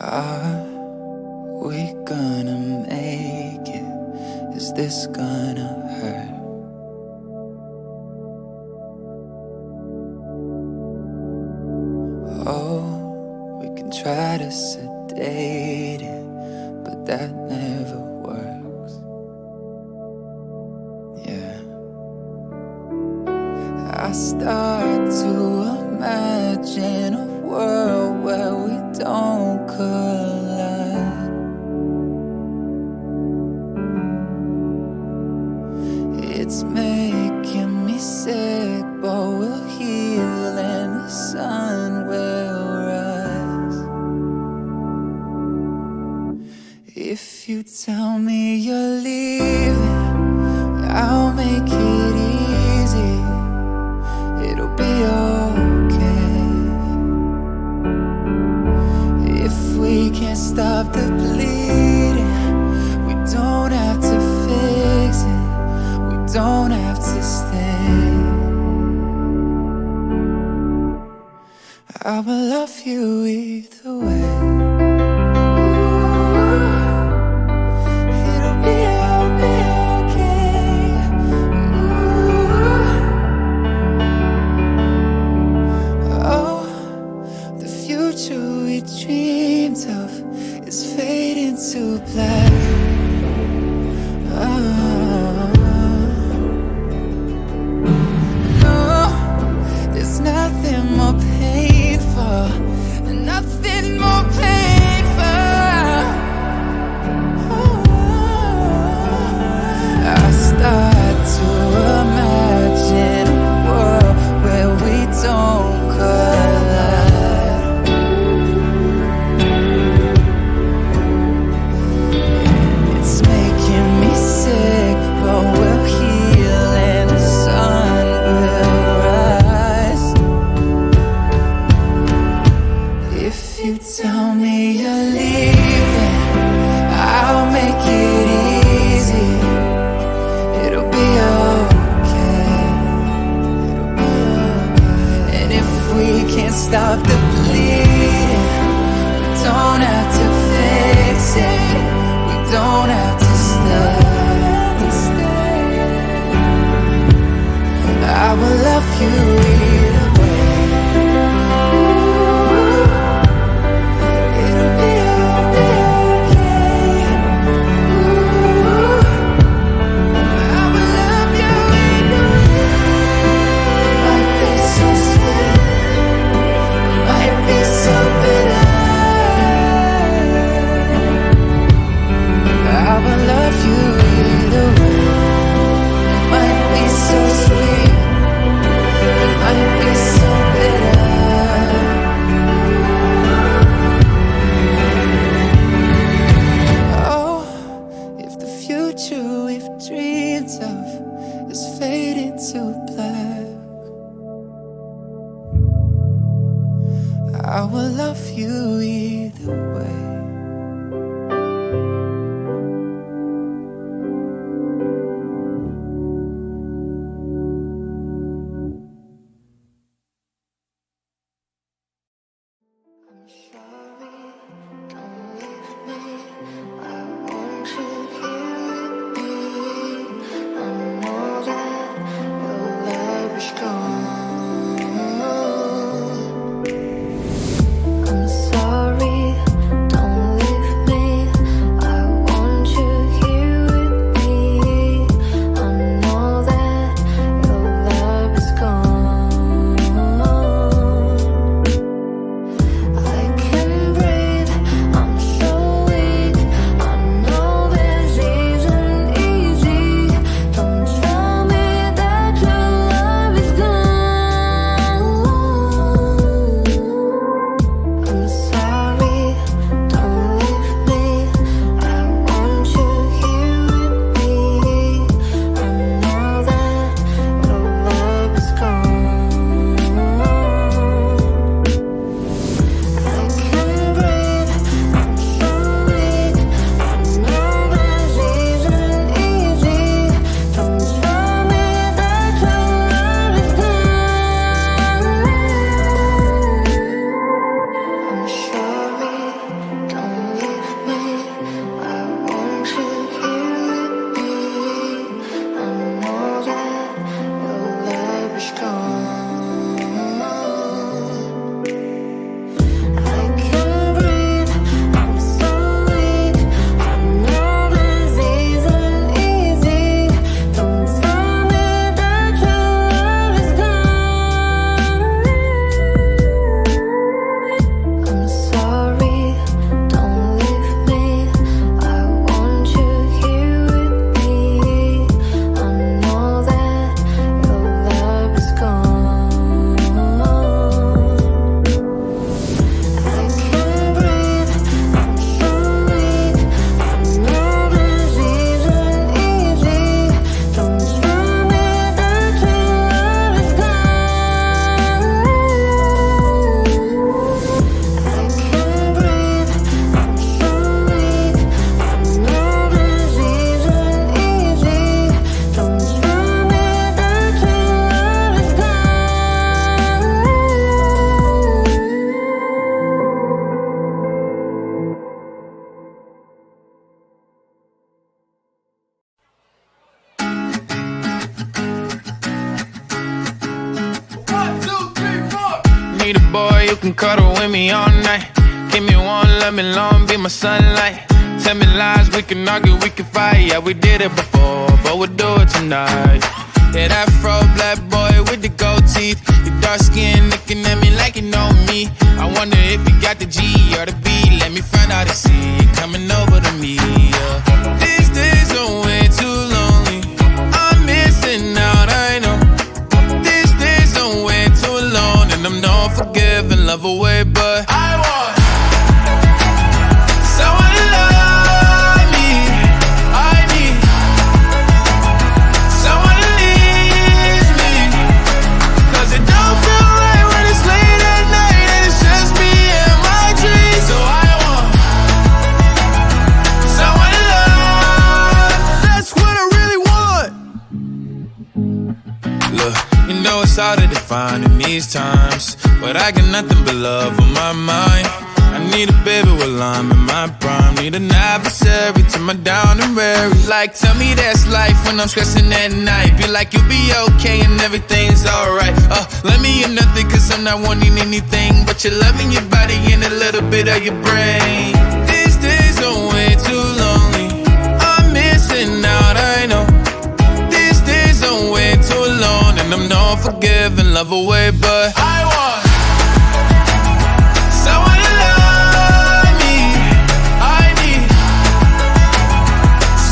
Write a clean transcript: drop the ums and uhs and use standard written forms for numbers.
Are we gonna make it? Is this gonna hurt? Oh, we can try to sedate it, but that never works. Yeah, I start to imagine a world where we don't collide. It's making me sick, but we'll heal and the sun will rise. If you tell me you're leaving, I'll make it easy. It'll be okay. If we can't stop the bleeding, we don't have to fix it. We don't have to stay. I will love you either way. It'll be okay. Oh, the future we dreamed of is fading to black. No, there's nothing more painful, nothing more painful. I start to imagine a world where we don't collide. It's making me sick, but we'll heal and the sun will rise. If you tell me you're leaving, I'll make it easy. It'll be okay. It'll be okay. And if we can't stop the bleeding, we don't have to fix it. We don't have to stay. I will love you either way. It'll be okay. I will love you either way. Might be so sweet, might be so bitter. I will love you either way. It might be so sweet, it might be so bitter. Oh, if the future we've dreamed of is fading to black, I will love you either way. I'm sorry, don't leave me. I want you here with me. I know that your love is strong. I'm sorry, you can cuddle with me all night. Give me one, let me long, be my sunlight. Tell me lies, we can argue, we can fight. Yeah, we did it before, but we'll do it tonight. Yeah, that fro black boy with the gold teeth. Your dark skin looking at me like you know me. I wonder if you got the G or the B. Let me find out and see you coming over to me. Yeah. These days are way too lonely. I'm missing out, I know. These days are way too alone, and I'm not forgiving, love away, but I want someone to love me. I need someone to leave me, 'cause it don't feel right when it's late at night and it's just me and my dreams. So I want someone to love. That's what I really want. Look, you know it's hard to define in these times, but I got nothing but love on my mind. I need a baby while I'm in my prime. Need an adversary to my down and weary. Like, tell me that's life when I'm stressing at night. Be like, you'll be okay and everything's alright. Let me in nothing, 'cause I'm not wanting anything but your love and your body and a little bit of your brain. These days are way too lonely. I'm missing out, I know. These days are way too alone, and I'm not forgiving, love away, but I want